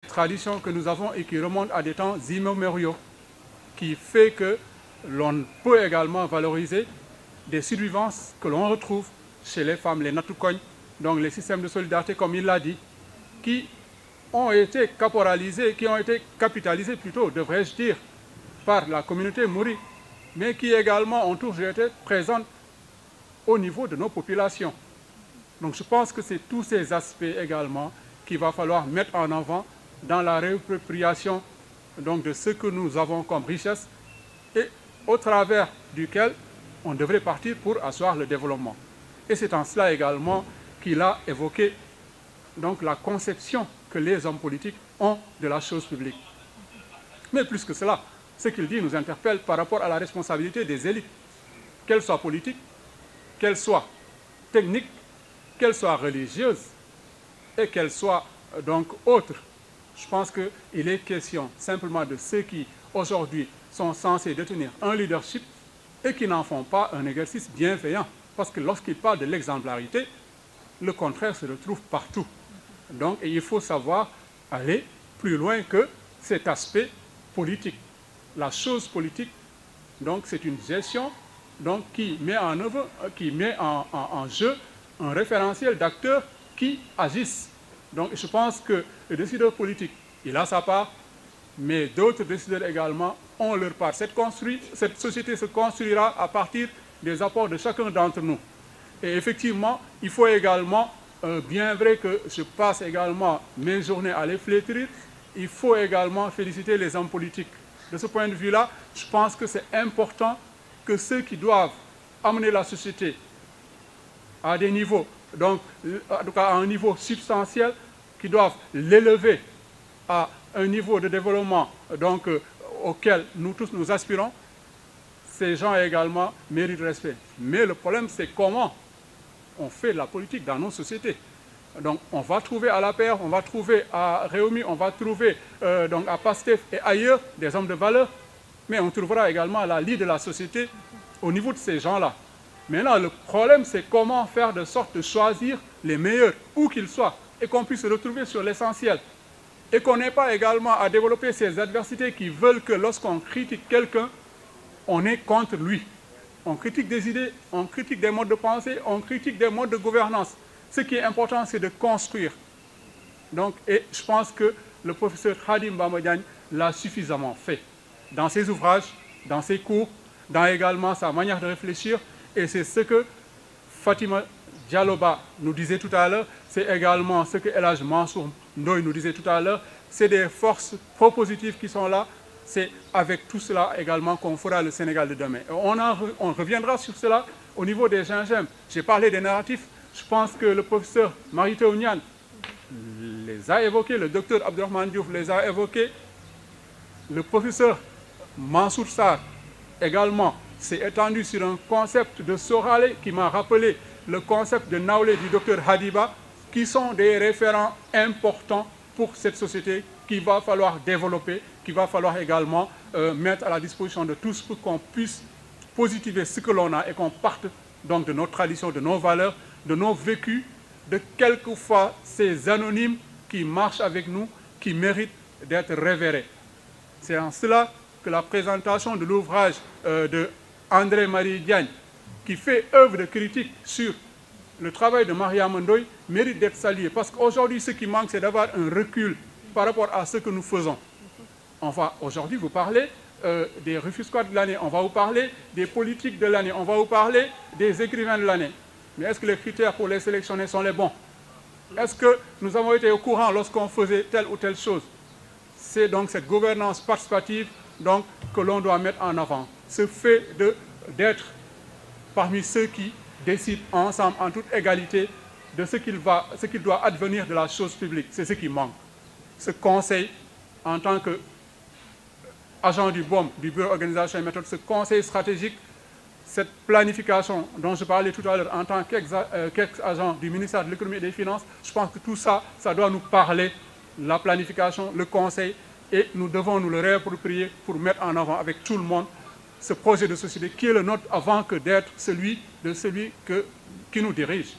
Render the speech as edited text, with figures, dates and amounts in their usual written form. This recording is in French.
Tradition que nous avons et qui remonte à des temps immémoriaux, qui fait que l'on peut également valoriser des survivances que l'on retrouve chez les femmes, les Natukogne, donc les systèmes de solidarité, comme il l'a dit, qui ont été caporalisés, qui ont été capitalisés plutôt, devrais-je dire, par la communauté Mouri, mais qui également ont toujours été présentes au niveau de nos populations. Donc je pense que c'est tous ces aspects également qu'il va falloir mettre en avant dans la réappropriation donc, de ce que nous avons comme richesse et au travers duquel on devrait partir pour asseoir le développement. Et c'est en cela également qu'il a évoqué donc, la conception que les hommes politiques ont de la chose publique. Mais plus que cela, ce qu'il dit nous interpelle par rapport à la responsabilité des élites, qu'elles soient politiques, qu'elles soient techniques, qu'elles soient religieuses et qu'elles soient donc autres. Je pense qu'il est question simplement de ceux qui aujourd'hui sont censés détenir un leadership et qui n'en font pas un exercice bienveillant. Parce que lorsqu'ils parlent de l'exemplarité, le contraire se retrouve partout. Donc il faut savoir aller plus loin que cet aspect politique. La chose politique, donc c'est une gestion donc, qui met en œuvre, qui met en jeu un référentiel d'acteurs qui agissent. Donc je pense que le décideur politique, il a sa part, mais d'autres décideurs également ont leur part. Cette société se construira à partir des apports de chacun d'entre nous. Et effectivement, il faut également, bien vrai que je passe également mes journées à les flétrir, il faut également féliciter les hommes politiques. De ce point de vue-là, je pense que c'est important que ceux qui doivent amener la société à des niveaux, donc en tout cas à un niveau substantiel, qui doivent l'élever à un niveau de développement donc, auquel nous tous nous aspirons, ces gens également méritent respect. Mais le problème, c'est comment on fait de la politique dans nos sociétés. Donc on va trouver à la paire, on va trouver à Réumi, on va trouver donc à Pastef et ailleurs des hommes de valeur, mais on trouvera également la lie de la société au niveau de ces gens-là. Maintenant, le problème, c'est comment faire de sorte de choisir les meilleurs, où qu'ils soient, et qu'on puisse se retrouver sur l'essentiel. Et qu'on n'ait pas également à développer ces adversités qui veulent que lorsqu'on critique quelqu'un, on est contre lui. On critique des idées, on critique des modes de pensée, on critique des modes de gouvernance. Ce qui est important, c'est de construire. Donc, et je pense que le professeur Khadim Bamba Diagne l'a suffisamment fait dans ses ouvrages, dans ses cours, dans également sa manière de réfléchir. Et c'est ce que Fatima Dialloba nous disait tout à l'heure, c'est également ce que El Hadj Mansour Ndoye nous disait tout à l'heure. C'est des forces propositives qui sont là. C'est avec tout cela également qu'on fera le Sénégal de demain. On reviendra sur cela au niveau des gingembre. J'ai parlé des narratifs. Je pense que le professeur Mary Teuw Niane les a évoqués, le docteur Abdourahmane Diouf les a évoqués, le professeur Mansour Sarr également s'est étendu sur un concept de Sorale qui m'a rappelé le concept de Naoulé du docteur Hadiba, qui sont des référents importants pour cette société qu'il va falloir développer, qu'il va falloir également mettre à la disposition de tous pour qu'on puisse positiver ce que l'on a et qu'on parte donc de nos traditions, de nos valeurs, de nos vécus, de quelquefois ces anonymes qui marchent avec nous, qui méritent d'être révérés. C'est en cela que la présentation de l'ouvrage de André-Marie Diagne, qui fait œuvre de critique sur le travail de Mariama Ndoye, mérite d'être salué. Parce qu'aujourd'hui, ce qui manque, c'est d'avoir un recul par rapport à ce que nous faisons. On va aujourd'hui vous parler des Rufisquois de l'année, on va vous parler des politiques de l'année, on va vous parler des écrivains de l'année. Mais est-ce que les critères pour les sélectionner sont les bons? Est-ce que nous avons été au courant lorsqu'on faisait telle ou telle chose? C'est donc cette gouvernance participative donc, que l'on doit mettre en avant. Ce fait d'être parmi ceux qui décident ensemble, en toute égalité, de ce qu'il doit advenir de la chose publique. C'est ce qui manque. Ce conseil, en tant qu'agent du BOM, du Bureau d'organisation et méthode, ce conseil stratégique, cette planification dont je parlais tout à l'heure en tant qu'ex-agent du ministère de l'économie et des finances, je pense que tout ça, ça doit nous parler, la planification, le conseil, et nous devons nous le réapproprier pour mettre en avant avec tout le monde ce projet de société qui est le nôtre avant que d'être celui qui nous dirige.